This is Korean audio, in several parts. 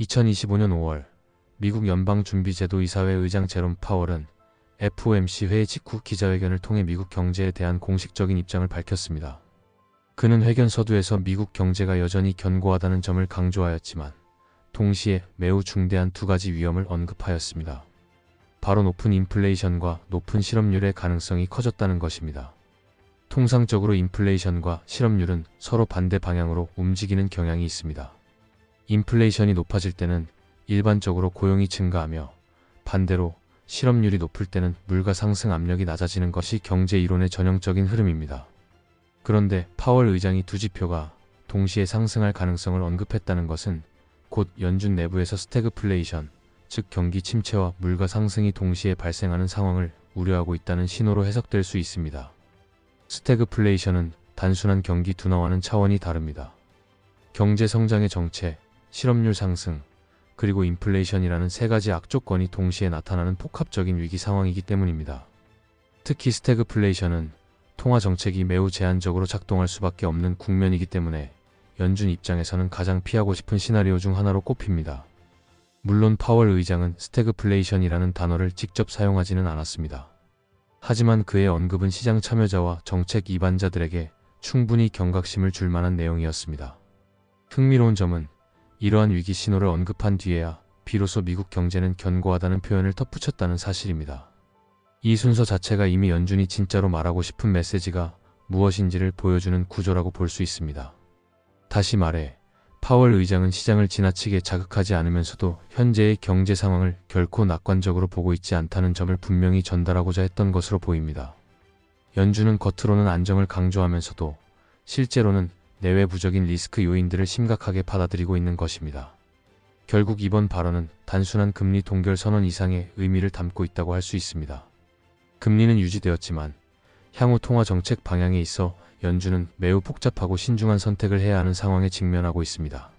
2025년 5월 미국 연방준비제도 이사회 의장 제롬 파월은 FOMC 회의 직후 기자회견을 통해 미국 경제에 대한 공식적인 입장을 밝혔습니다. 그는 회견 서두에서 미국 경제가 여전히 견고하다는 점을 강조하였지만 동시에 매우 중대한 두 가지 위험을 언급하였습니다. 바로 높은 인플레이션과 높은 실업률의 가능성이 커졌다는 것입니다. 통상적으로 인플레이션과 실업률은 서로 반대 방향으로 움직이는 경향이 있습니다. 인플레이션이 높아질 때는 일반적으로 고용이 증가하며 반대로 실업률이 높을 때는 물가 상승 압력이 낮아지는 것이 경제 이론의 전형적인 흐름입니다. 그런데 파월 의장이 두 지표가 동시에 상승할 가능성을 언급했다는 것은 곧 연준 내부에서 스태그플레이션, 즉 경기 침체와 물가 상승이 동시에 발생하는 상황을 우려하고 있다는 신호로 해석될 수 있습니다. 스태그플레이션은 단순한 경기 둔화와는 차원이 다릅니다. 경제 성장의 정체, 실업률 상승, 그리고 인플레이션이라는 세 가지 악조건이 동시에 나타나는 복합적인 위기 상황이기 때문입니다. 특히 스태그플레이션은 통화 정책이 매우 제한적으로 작동할 수밖에 없는 국면이기 때문에 연준 입장에서는 가장 피하고 싶은 시나리오 중 하나로 꼽힙니다. 물론 파월 의장은 스태그플레이션이라는 단어를 직접 사용하지는 않았습니다. 하지만 그의 언급은 시장 참여자와 정책 이반자들에게 충분히 경각심을 줄 만한 내용이었습니다. 흥미로운 점은 이러한 위기 신호를 언급한 뒤에야 비로소 미국 경제는 견고하다는 표현을 덧붙였다는 사실입니다. 이 순서 자체가 이미 연준이 진짜로 말하고 싶은 메시지가 무엇인지를 보여주는 구조라고 볼 수 있습니다. 다시 말해, 파월 의장은 시장을 지나치게 자극하지 않으면서도 현재의 경제 상황을 결코 낙관적으로 보고 있지 않다는 점을 분명히 전달하고자 했던 것으로 보입니다. 연준은 겉으로는 안정을 강조하면서도 실제로는 내외부적인 리스크 요인들을 심각하게 받아들이고 있는 것입니다. 결국 이번 발언은 단순한 금리 동결 선언 이상의 의미를 담고 있다고 할 수 있습니다. 금리는 유지되었지만 향후 통화 정책 방향에 있어 연준은 매우 복잡하고 신중한 선택을 해야 하는 상황에 직면하고 있습니다.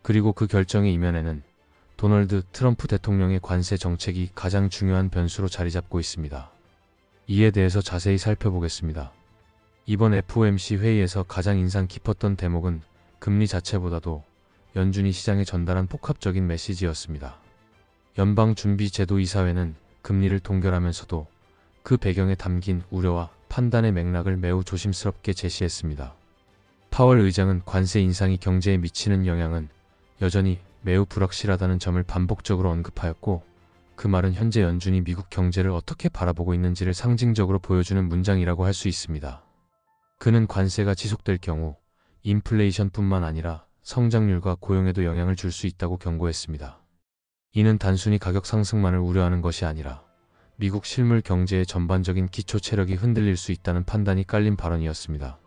그리고 그 결정의 이면에는 도널드 트럼프 대통령의 관세 정책이 가장 중요한 변수로 자리 잡고 있습니다. 이에 대해서 자세히 살펴보겠습니다. 이번 FOMC 회의에서 가장 인상 깊었던 대목은 금리 자체보다도 연준이 시장에 전달한 복합적인 메시지였습니다. 연방준비제도이사회는 금리를 동결하면서도 그 배경에 담긴 우려와 판단의 맥락을 매우 조심스럽게 제시했습니다. 파월 의장은 관세 인상이 경제에 미치는 영향은 여전히 매우 불확실하다는 점을 반복적으로 언급하였고, 그 말은 현재 연준이 미국 경제를 어떻게 바라보고 있는지를 상징적으로 보여주는 문장이라고 할 수 있습니다. 그는 관세가 지속될 경우 인플레이션뿐만 아니라 성장률과 고용에도 영향을 줄 수 있다고 경고했습니다. 이는 단순히 가격 상승만을 우려하는 것이 아니라 미국 실물 경제의 전반적인 기초 체력이 흔들릴 수 있다는 판단이 깔린 발언이었습니다.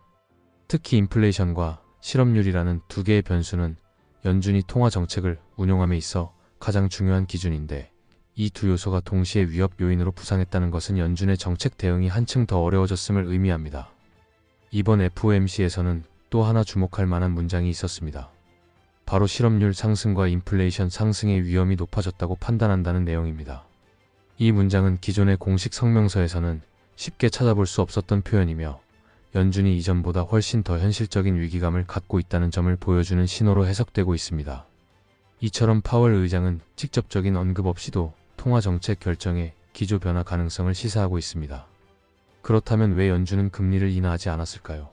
특히 인플레이션과 실업률이라는 두 개의 변수는 연준이 통화 정책을 운용함에 있어 가장 중요한 기준인데, 이 두 요소가 동시에 위협 요인으로 부상했다는 것은 연준의 정책 대응이 한층 더 어려워졌음을 의미합니다. 이번 FOMC에서는 또 하나 주목할 만한 문장이 있었습니다. 바로 실업률 상승과 인플레이션 상승의 위험이 높아졌다고 판단한다는 내용입니다. 이 문장은 기존의 공식 성명서에서는 쉽게 찾아볼 수 없었던 표현이며 연준이 이전보다 훨씬 더 현실적인 위기감을 갖고 있다는 점을 보여주는 신호로 해석되고 있습니다. 이처럼 파월 의장은 직접적인 언급 없이도 통화 정책 결정의 기조 변화 가능성을 시사하고 있습니다. 그렇다면 왜 연준은 금리를 인하하지 않았을까요?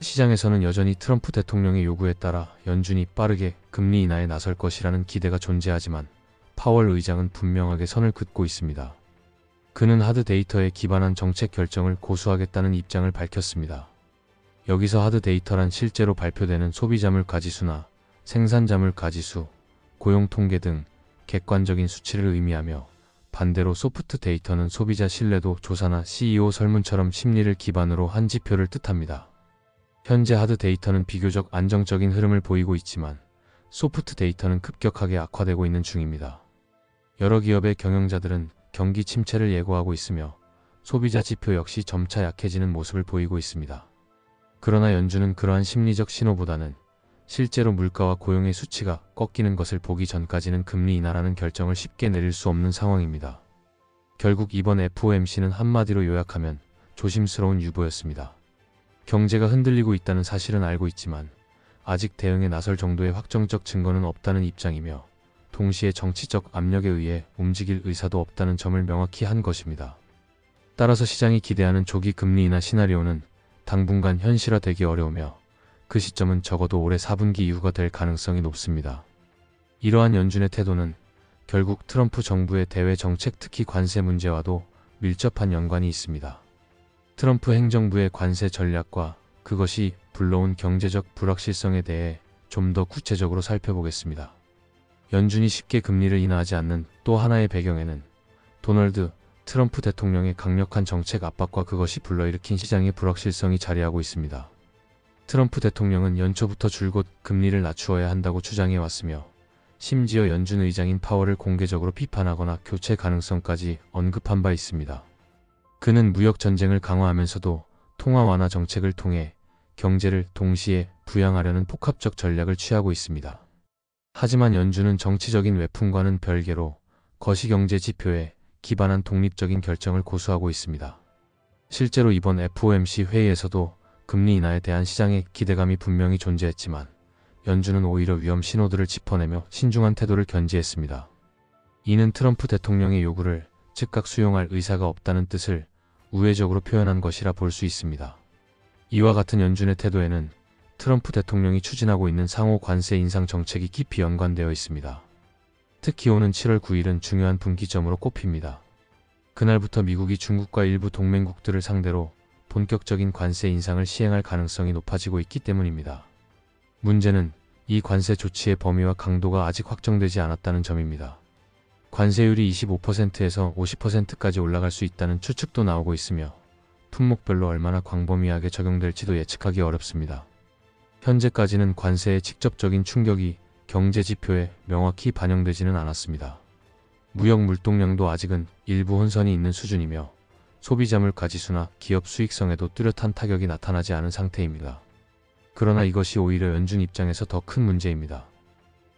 시장에서는 여전히 트럼프 대통령의 요구에 따라 연준이 빠르게 금리 인하에 나설 것이라는 기대가 존재하지만 파월 의장은 분명하게 선을 긋고 있습니다. 그는 하드 데이터에 기반한 정책 결정을 고수하겠다는 입장을 밝혔습니다. 여기서 하드 데이터란 실제로 발표되는 소비자물가 지수나 생산자물가 지수, 고용 통계 등 객관적인 수치를 의미하며, 반대로 소프트 데이터는 소비자 신뢰도 조사나 CEO 설문처럼 심리를 기반으로 한 지표를 뜻합니다. 현재 하드 데이터는 비교적 안정적인 흐름을 보이고 있지만 소프트 데이터는 급격하게 악화되고 있는 중입니다. 여러 기업의 경영자들은 경기 침체를 예고하고 있으며 소비자 지표 역시 점차 약해지는 모습을 보이고 있습니다. 그러나 연준은 그러한 심리적 신호보다는 실제로 물가와 고용의 수치가 꺾이는 것을 보기 전까지는 금리 인하라는 결정을 쉽게 내릴 수 없는 상황입니다. 결국 이번 FOMC는 한마디로 요약하면 조심스러운 유보였습니다. 경제가 흔들리고 있다는 사실은 알고 있지만 아직 대응에 나설 정도의 확정적 증거는 없다는 입장이며, 동시에 정치적 압력에 의해 움직일 의사도 없다는 점을 명확히 한 것입니다. 따라서 시장이 기대하는 조기 금리 인하 시나리오는 당분간 현실화되기 어려우며 그 시점은 적어도 올해 4분기 이후가 될 가능성이 높습니다. 이러한 연준의 태도는 결국 트럼프 정부의 대외 정책, 특히 관세 문제와도 밀접한 연관이 있습니다. 트럼프 행정부의 관세 전략과 그것이 불러온 경제적 불확실성에 대해 좀 더 구체적으로 살펴보겠습니다. 연준이 쉽게 금리를 인하하지 않는 또 하나의 배경에는 도널드 트럼프 대통령의 강력한 정책 압박과 그것이 불러일으킨 시장의 불확실성이 자리하고 있습니다. 트럼프 대통령은 연초부터 줄곧 금리를 낮추어야 한다고 주장해 왔으며 심지어 연준 의장인 파월을 공개적으로 비판하거나 교체 가능성까지 언급한 바 있습니다. 그는 무역 전쟁을 강화하면서도 통화 완화 정책을 통해 경제를 동시에 부양하려는 복합적 전략을 취하고 있습니다. 하지만 연준은 정치적인 외풍과는 별개로 거시경제 지표에 기반한 독립적인 결정을 고수하고 있습니다. 실제로 이번 FOMC 회의에서도 금리 인하에 대한 시장의 기대감이 분명히 존재했지만 연준은 오히려 위험 신호들을 짚어내며 신중한 태도를 견지했습니다. 이는 트럼프 대통령의 요구를 즉각 수용할 의사가 없다는 뜻을 우회적으로 표현한 것이라 볼 수 있습니다. 이와 같은 연준의 태도에는 트럼프 대통령이 추진하고 있는 상호 관세 인상 정책이 깊이 연관되어 있습니다. 특히 오는 7월 9일은 중요한 분기점으로 꼽힙니다. 그날부터 미국이 중국과 일부 동맹국들을 상대로 본격적인 관세 인상을 시행할 가능성이 높아지고 있기 때문입니다. 문제는 이 관세 조치의 범위와 강도가 아직 확정되지 않았다는 점입니다. 관세율이 25%에서 50%까지 올라갈 수 있다는 추측도 나오고 있으며 품목별로 얼마나 광범위하게 적용될지도 예측하기 어렵습니다. 현재까지는 관세의 직접적인 충격이 경제 지표에 명확히 반영되지는 않았습니다. 무역 물동량도 아직은 일부 혼선이 있는 수준이며 소비자 물가 지수나 기업 수익성에도 뚜렷한 타격이 나타나지 않은 상태입니다. 그러나 이것이 오히려 연준 입장에서 더 큰 문제입니다.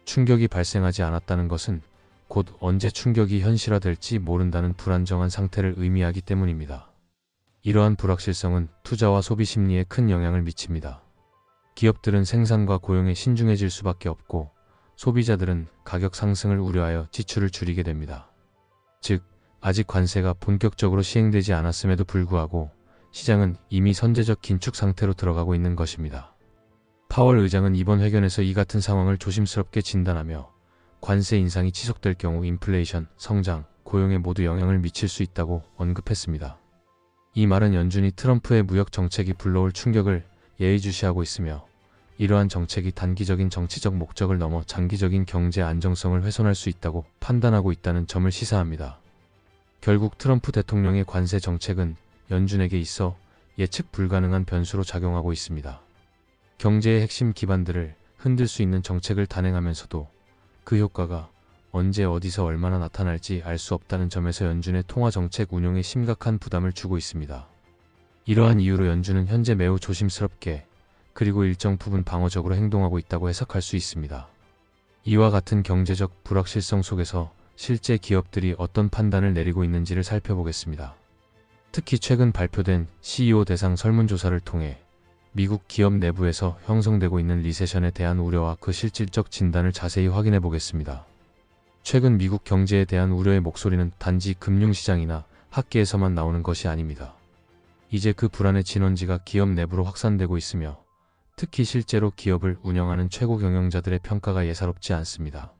충격이 발생하지 않았다는 것은 곧 언제 충격이 현실화될지 모른다는 불안정한 상태를 의미하기 때문입니다. 이러한 불확실성은 투자와 소비 심리에 큰 영향을 미칩니다. 기업들은 생산과 고용에 신중해질 수밖에 없고 소비자들은 가격 상승을 우려하여 지출을 줄이게 됩니다. 즉, 아직 관세가 본격적으로 시행되지 않았음에도 불구하고 시장은 이미 선제적 긴축 상태로 들어가고 있는 것입니다. 파월 의장은 이번 회견에서 이 같은 상황을 조심스럽게 진단하며 관세 인상이 지속될 경우 인플레이션, 성장, 고용에 모두 영향을 미칠 수 있다고 언급했습니다. 이 말은 연준이 트럼프의 무역 정책이 불러올 충격을 예의주시하고 있으며 이러한 정책이 단기적인 정치적 목적을 넘어 장기적인 경제 안정성을 훼손할 수 있다고 판단하고 있다는 점을 시사합니다. 결국 트럼프 대통령의 관세 정책은 연준에게 있어 예측 불가능한 변수로 작용하고 있습니다. 경제의 핵심 기반들을 흔들 수 있는 정책을 단행하면서도 그 효과가 언제 어디서 얼마나 나타날지 알 수 없다는 점에서 연준의 통화 정책 운용에 심각한 부담을 주고 있습니다. 이러한 이유로 연준은 현재 매우 조심스럽게 그리고 일정 부분 방어적으로 행동하고 있다고 해석할 수 있습니다. 이와 같은 경제적 불확실성 속에서 실제 기업들이 어떤 판단을 내리고 있는지를 살펴보겠습니다. 특히 최근 발표된 CEO 대상 설문조사를 통해 미국 기업 내부에서 형성되고 있는 리세션에 대한 우려와 그 실질적 진단을 자세히 확인해 보겠습니다. 최근 미국 경제에 대한 우려의 목소리는 단지 금융시장이나 학계에서만 나오는 것이 아닙니다. 이제 그 불안의 진원지가 기업 내부로 확산되고 있으며 특히 실제로 기업을 운영하는 최고 경영자들의 평가가 예사롭지 않습니다.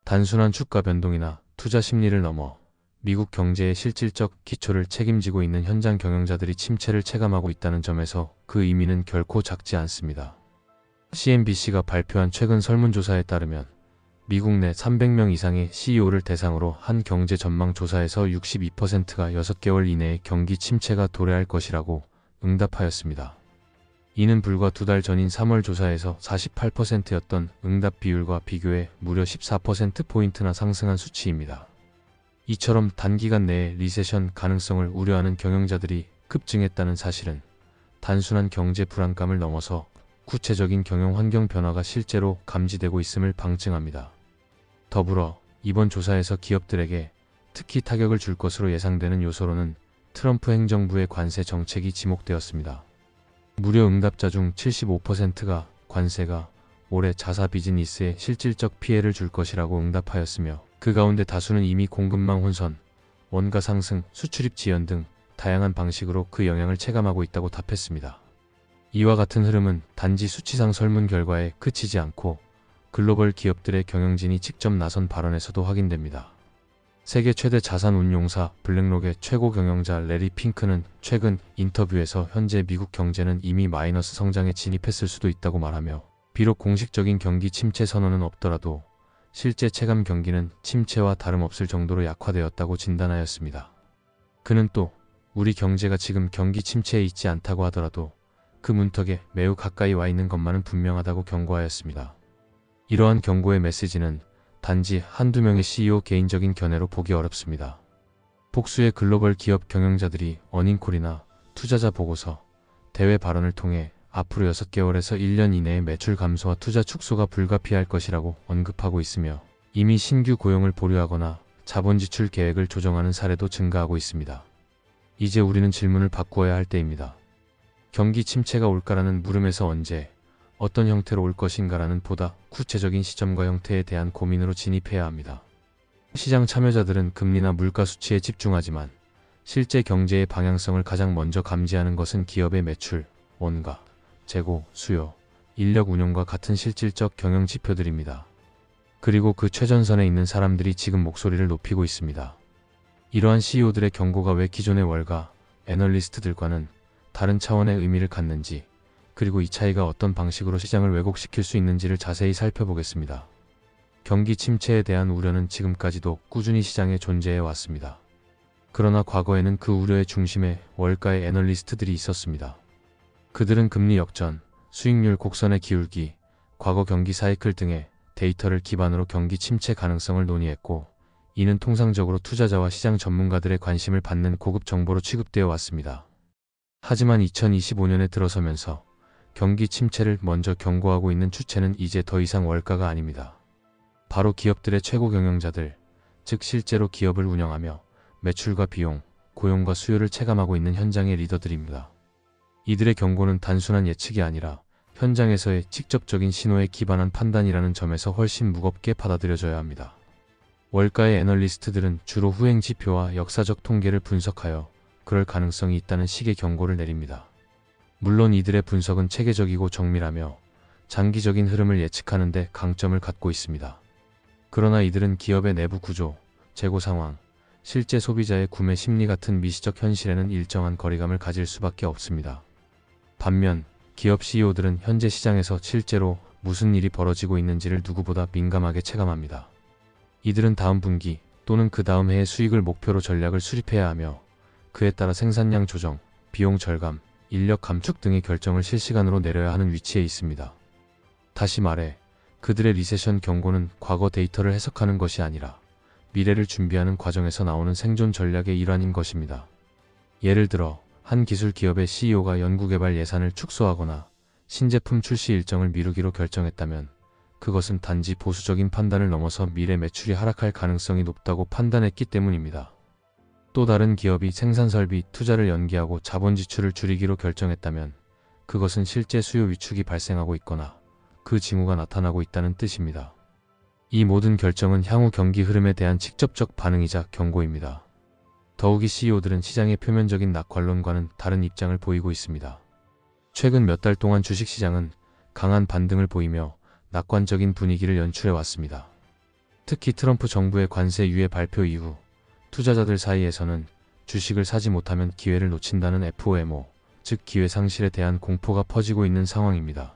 단순한 주가 변동이나 투자 심리를 넘어 미국 경제의 실질적 기초를 책임지고 있는 현장 경영자들이 침체를 체감하고 있다는 점에서 그 의미는 결코 작지 않습니다. CNBC가 발표한 최근 설문조사에 따르면 미국 내 300명 이상의 CEO를 대상으로 한 경제 전망 조사에서 62%가 6개월 이내에 경기 침체가 도래할 것이라고 응답하였습니다. 이는 불과 2달 전인 3월 조사에서 48%였던 응답 비율과 비교해 무려 14%포인트나 상승한 수치입니다. 이처럼 단기간 내에 리세션 가능성을 우려하는 경영자들이 급증했다는 사실은 단순한 경제 불안감을 넘어서 구체적인 경영 환경 변화가 실제로 감지되고 있음을 방증합니다. 더불어 이번 조사에서 기업들에게 특히 타격을 줄 것으로 예상되는 요소로는 트럼프 행정부의 관세 정책이 지목되었습니다. 무려 응답자 중 75%가 관세가 올해 자사 비즈니스에 실질적 피해를 줄 것이라고 응답하였으며 그 가운데 다수는 이미 공급망 혼선, 원가 상승, 수출입 지연 등 다양한 방식으로 그 영향을 체감하고 있다고 답했습니다. 이와 같은 흐름은 단지 수치상 설문 결과에 그치지 않고 글로벌 기업들의 경영진이 직접 나선 발언에서도 확인됩니다. 세계 최대 자산 운용사 블랙록의 최고 경영자 레리 핑크는 최근 인터뷰에서 현재 미국 경제는 이미 마이너스 성장에 진입했을 수도 있다고 말하며 비록 공식적인 경기 침체 선언은 없더라도 실제 체감 경기는 침체와 다름없을 정도로 약화되었다고 진단하였습니다. 그는 또 우리 경제가 지금 경기 침체에 있지 않다고 하더라도 그 문턱에 매우 가까이 와 있는 것만은 분명하다고 경고하였습니다. 이러한 경고의 메시지는 단지 한두 명의 CEO 개인적인 견해로 보기 어렵습니다. 복수의 글로벌 기업 경영자들이 어닝콜이나 투자자 보고서, 대외 발언을 통해 앞으로 6개월에서 1년 이내에 매출 감소와 투자 축소가 불가피할 것이라고 언급하고 있으며 이미 신규 고용을 보류하거나 자본 지출 계획을 조정하는 사례도 증가하고 있습니다. 이제 우리는 질문을 바꾸어야 할 때입니다. 경기 침체가 올까라는 물음에서 언제, 어떤 형태로 올 것인가라는 보다 구체적인 시점과 형태에 대한 고민으로 진입해야 합니다. 시장 참여자들은 금리나 물가 수치에 집중하지만 실제 경제의 방향성을 가장 먼저 감지하는 것은 기업의 매출, 원가, 재고, 수요, 인력 운용과 같은 실질적 경영 지표들입니다. 그리고 그 최전선에 있는 사람들이 지금 목소리를 높이고 있습니다. 이러한 CEO들의 경고가 왜 기존의 월가, 애널리스트들과는 다른 차원의 의미를 갖는지, 그리고 이 차이가 어떤 방식으로 시장을 왜곡시킬 수 있는지를 자세히 살펴보겠습니다. 경기 침체에 대한 우려는 지금까지도 꾸준히 시장에 존재해 왔습니다. 그러나 과거에는 그 우려의 중심에 월가의 애널리스트들이 있었습니다. 그들은 금리 역전, 수익률 곡선의 기울기, 과거 경기 사이클 등의 데이터를 기반으로 경기 침체 가능성을 논의했고, 이는 통상적으로 투자자와 시장 전문가들의 관심을 받는 고급 정보로 취급되어 왔습니다. 하지만 2025년에 들어서면서 경기 침체를 먼저 경고하고 있는 추체는 이제 더 이상 월가가 아닙니다. 바로 기업들의 최고 경영자들, 즉 실제로 기업을 운영하며 매출과 비용, 고용과 수요를 체감하고 있는 현장의 리더들입니다. 이들의 경고는 단순한 예측이 아니라 현장에서의 직접적인 신호에 기반한 판단이라는 점에서 훨씬 무겁게 받아들여져야 합니다. 월가의 애널리스트들은 주로 후행 지표와 역사적 통계를 분석하여 그럴 가능성이 있다는 식의 경고를 내립니다. 물론 이들의 분석은 체계적이고 정밀하며 장기적인 흐름을 예측하는 데 강점을 갖고 있습니다. 그러나 이들은 기업의 내부 구조, 재고 상황, 실제 소비자의 구매 심리 같은 미시적 현실에는 일정한 거리감을 가질 수밖에 없습니다. 반면 기업 CEO들은 현재 시장에서 실제로 무슨 일이 벌어지고 있는지를 누구보다 민감하게 체감합니다. 이들은 다음 분기 또는 그 다음 해의 수익을 목표로 전략을 수립해야 하며 그에 따라 생산량 조정, 비용 절감, 인력 감축 등의 결정을 실시간으로 내려야 하는 위치에 있습니다. 다시 말해 그들의 리세션 경고는 과거 데이터를 해석하는 것이 아니라 미래를 준비하는 과정에서 나오는 생존 전략의 일환인 것입니다. 예를 들어 한 기술 기업의 CEO가 연구개발 예산을 축소하거나 신제품 출시 일정을 미루기로 결정했다면 그것은 단지 보수적인 판단을 넘어서 미래 매출이 하락할 가능성이 높다고 판단했기 때문입니다. 또 다른 기업이 생산설비 투자를 연기하고 자본 지출을 줄이기로 결정했다면 그것은 실제 수요 위축이 발생하고 있거나 그 징후가 나타나고 있다는 뜻입니다. 이 모든 결정은 향후 경기 흐름에 대한 직접적 반응이자 경고입니다. 더욱이 CEO들은 시장의 표면적인 낙관론과는 다른 입장을 보이고 있습니다. 최근 몇 달 동안 주식시장은 강한 반등을 보이며 낙관적인 분위기를 연출해 왔습니다. 특히 트럼프 정부의 관세 유예 발표 이후 투자자들 사이에서는 주식을 사지 못하면 기회를 놓친다는 FOMO, 즉 기회 상실에 대한 공포가 퍼지고 있는 상황입니다.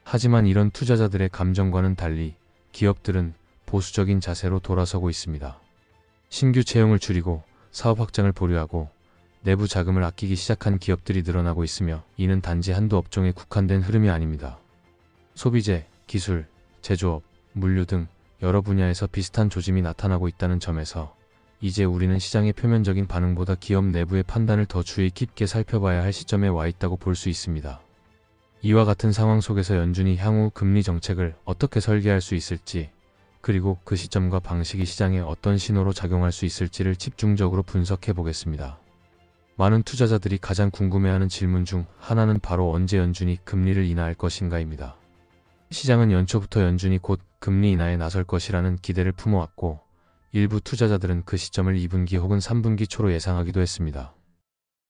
하지만 이런 투자자들의 감정과는 달리 기업들은 보수적인 자세로 돌아서고 있습니다. 신규 채용을 줄이고 사업 확장을 보류하고 내부 자금을 아끼기 시작한 기업들이 늘어나고 있으며 이는 단지 한두 업종에 국한된 흐름이 아닙니다. 소비재, 기술, 제조업, 물류 등 여러 분야에서 비슷한 조짐이 나타나고 있다는 점에서 이제 우리는 시장의 표면적인 반응보다 기업 내부의 판단을 더 주의 깊게 살펴봐야 할 시점에 와 있다고 볼 수 있습니다. 이와 같은 상황 속에서 연준이 향후 금리 정책을 어떻게 설계할 수 있을지, 그리고 그 시점과 방식이 시장에 어떤 신호로 작용할 수 있을지를 집중적으로 분석해 보겠습니다. 많은 투자자들이 가장 궁금해하는 질문 중 하나는 바로 언제 연준이 금리를 인하할 것인가입니다. 시장은 연초부터 연준이 곧 금리 인하에 나설 것이라는 기대를 품어왔고, 일부 투자자들은 그 시점을 2분기 혹은 3분기 초로 예상하기도 했습니다.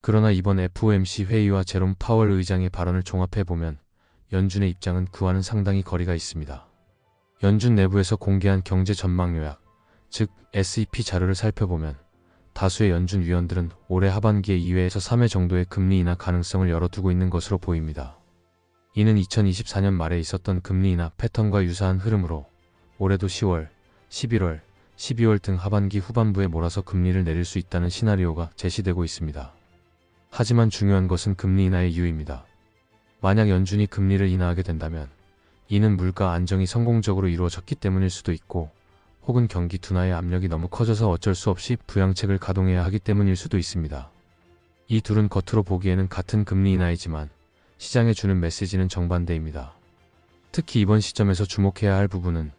그러나 이번 FOMC 회의와 제롬 파월 의장의 발언을 종합해보면 연준의 입장은 그와는 상당히 거리가 있습니다. 연준 내부에서 공개한 경제 전망 요약, 즉 SEP 자료를 살펴보면 다수의 연준 위원들은 올해 하반기에 2회에서 3회 정도의 금리 인하 가능성을 열어두고 있는 것으로 보입니다. 이는 2024년 말에 있었던 금리 인하 패턴과 유사한 흐름으로 올해도 10월, 11월, 12월 등 하반기 후반부에 몰아서 금리를 내릴 수 있다는 시나리오가 제시되고 있습니다. 하지만 중요한 것은 금리 인하의 이유입니다. 만약 연준이 금리를 인하하게 된다면 이는 물가 안정이 성공적으로 이루어졌기 때문일 수도 있고, 혹은 경기 둔화의 압력이 너무 커져서 어쩔 수 없이 부양책을 가동해야 하기 때문일 수도 있습니다. 이 둘은 겉으로 보기에는 같은 금리 인하이지만 시장에 주는 메시지는 정반대입니다. 특히 이번 시점에서 주목해야 할 부분은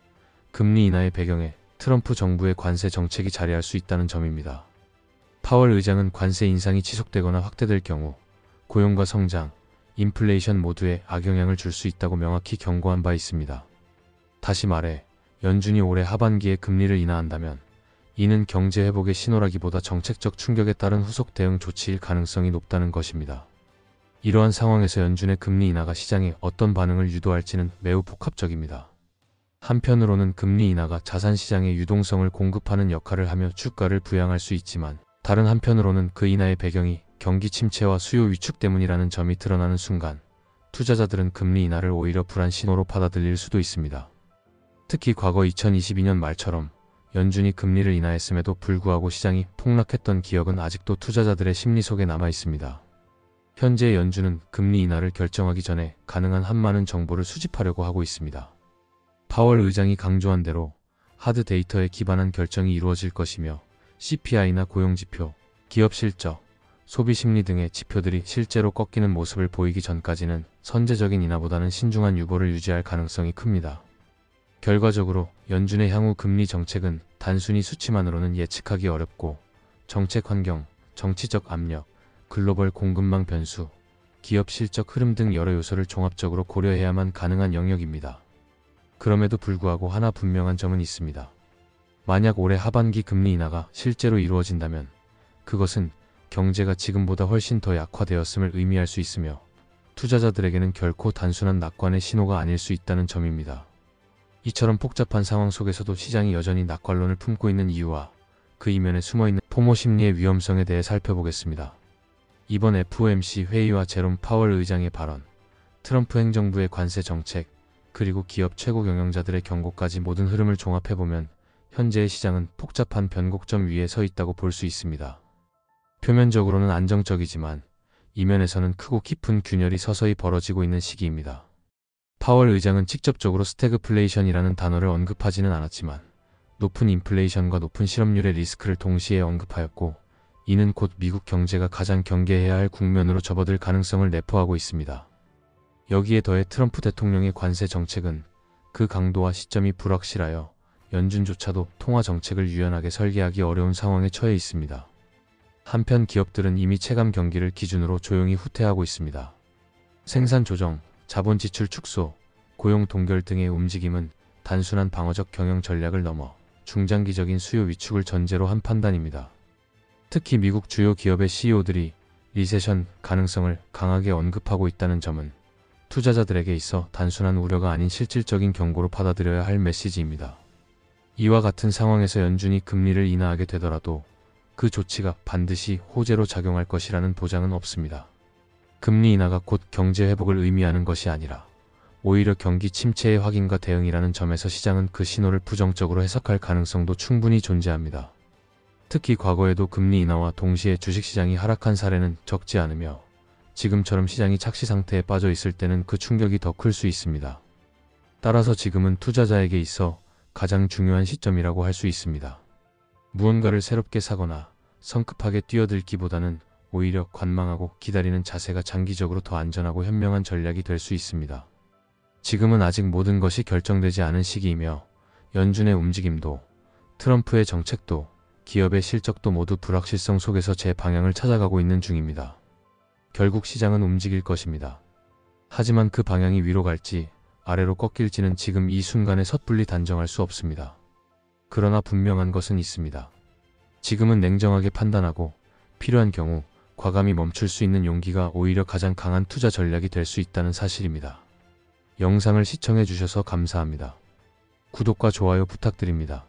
금리 인하의 배경에 트럼프 정부의 관세 정책이 자리할 수 있다는 점입니다. 파월 의장은 관세 인상이 지속되거나 확대될 경우 고용과 성장, 인플레이션 모두에 악영향을 줄 수 있다고 명확히 경고한 바 있습니다. 다시 말해 연준이 올해 하반기에 금리를 인하한다면 이는 경제 회복의 신호라기보다 정책적 충격에 따른 후속 대응 조치일 가능성이 높다는 것입니다. 이러한 상황에서 연준의 금리 인하가 시장에 어떤 반응을 유도할지는 매우 복합적입니다. 한편으로는 금리 인하가 자산 시장의 유동성을 공급하는 역할을 하며 주가를 부양할 수 있지만, 다른 한편으로는 그 인하의 배경이 경기 침체와 수요 위축 때문이라는 점이 드러나는 순간 투자자들은 금리 인하를 오히려 불안 신호로 받아들일 수도 있습니다. 특히 과거 2022년 말처럼 연준이 금리를 인하했음에도 불구하고 시장이 폭락했던 기억은 아직도 투자자들의 심리 속에 남아 있습니다. 현재 연준은 금리 인하를 결정하기 전에 가능한 한 많은 정보를 수집하려고 하고 있습니다. 파월 의장이 강조한 대로 하드 데이터에 기반한 결정이 이루어질 것이며 CPI나 고용지표, 기업 실적, 소비 심리 등의 지표들이 실제로 꺾이는 모습을 보이기 전까지는 선제적인 인하보다는 신중한 유보를 유지할 가능성이 큽니다. 결과적으로 연준의 향후 금리 정책은 단순히 수치만으로는 예측하기 어렵고, 정책 환경, 정치적 압력, 글로벌 공급망 변수, 기업 실적 흐름 등 여러 요소를 종합적으로 고려해야만 가능한 영역입니다. 그럼에도 불구하고 하나 분명한 점은 있습니다. 만약 올해 하반기 금리 인하가 실제로 이루어진다면 그것은 경제가 지금보다 훨씬 더 약화되었음을 의미할 수 있으며, 투자자들에게는 결코 단순한 낙관의 신호가 아닐 수 있다는 점입니다. 이처럼 복잡한 상황 속에서도 시장이 여전히 낙관론을 품고 있는 이유와 그 이면에 숨어있는 포모 심리의 위험성에 대해 살펴보겠습니다. 이번 FOMC 회의와 제롬 파월 의장의 발언, 트럼프 행정부의 관세 정책, 그리고 기업 최고 경영자들의 경고까지 모든 흐름을 종합해보면 현재의 시장은 복잡한 변곡점 위에 서 있다고 볼 수 있습니다. 표면적으로는 안정적이지만 이면에서는 크고 깊은 균열이 서서히 벌어지고 있는 시기입니다. 파월 의장은 직접적으로 스태그플레이션이라는 단어를 언급하지는 않았지만 높은 인플레이션과 높은 실업률의 리스크를 동시에 언급하였고, 이는 곧 미국 경제가 가장 경계해야 할 국면으로 접어들 가능성을 내포하고 있습니다. 여기에 더해 트럼프 대통령의 관세 정책은 그 강도와 시점이 불확실하여 연준조차도 통화 정책을 유연하게 설계하기 어려운 상황에 처해 있습니다. 한편 기업들은 이미 체감 경기를 기준으로 조용히 후퇴하고 있습니다. 생산 조정, 자본 지출 축소, 고용 동결 등의 움직임은 단순한 방어적 경영 전략을 넘어 중장기적인 수요 위축을 전제로 한 판단입니다. 특히 미국 주요 기업의 CEO들이 리세션 가능성을 강하게 언급하고 있다는 점은 투자자들에게 있어 단순한 우려가 아닌 실질적인 경고로 받아들여야 할 메시지입니다. 이와 같은 상황에서 연준이 금리를 인하하게 되더라도 그 조치가 반드시 호재로 작용할 것이라는 보장은 없습니다. 금리 인하가 곧 경제 회복을 의미하는 것이 아니라 오히려 경기 침체의 확인과 대응이라는 점에서 시장은 그 신호를 부정적으로 해석할 가능성도 충분히 존재합니다. 특히 과거에도 금리 인하와 동시에 주식시장이 하락한 사례는 적지 않으며, 지금처럼 시장이 착시 상태에 빠져 있을 때는 그 충격이 더 클 수 있습니다. 따라서 지금은 투자자에게 있어 가장 중요한 시점이라고 할 수 있습니다. 무언가를 새롭게 사거나 성급하게 뛰어들기보다는 오히려 관망하고 기다리는 자세가 장기적으로 더 안전하고 현명한 전략이 될 수 있습니다. 지금은 아직 모든 것이 결정되지 않은 시기이며 연준의 움직임도, 트럼프의 정책도, 기업의 실적도 모두 불확실성 속에서 제 방향을 찾아가고 있는 중입니다. 결국 시장은 움직일 것입니다. 하지만 그 방향이 위로 갈지 아래로 꺾일지는 지금 이 순간에 섣불리 단정할 수 없습니다. 그러나 분명한 것은 있습니다. 지금은 냉정하게 판단하고 필요한 경우 과감히 멈출 수 있는 용기가 오히려 가장 강한 투자 전략이 될 수 있다는 사실입니다. 영상을 시청해 주셔서 감사합니다. 구독과 좋아요 부탁드립니다.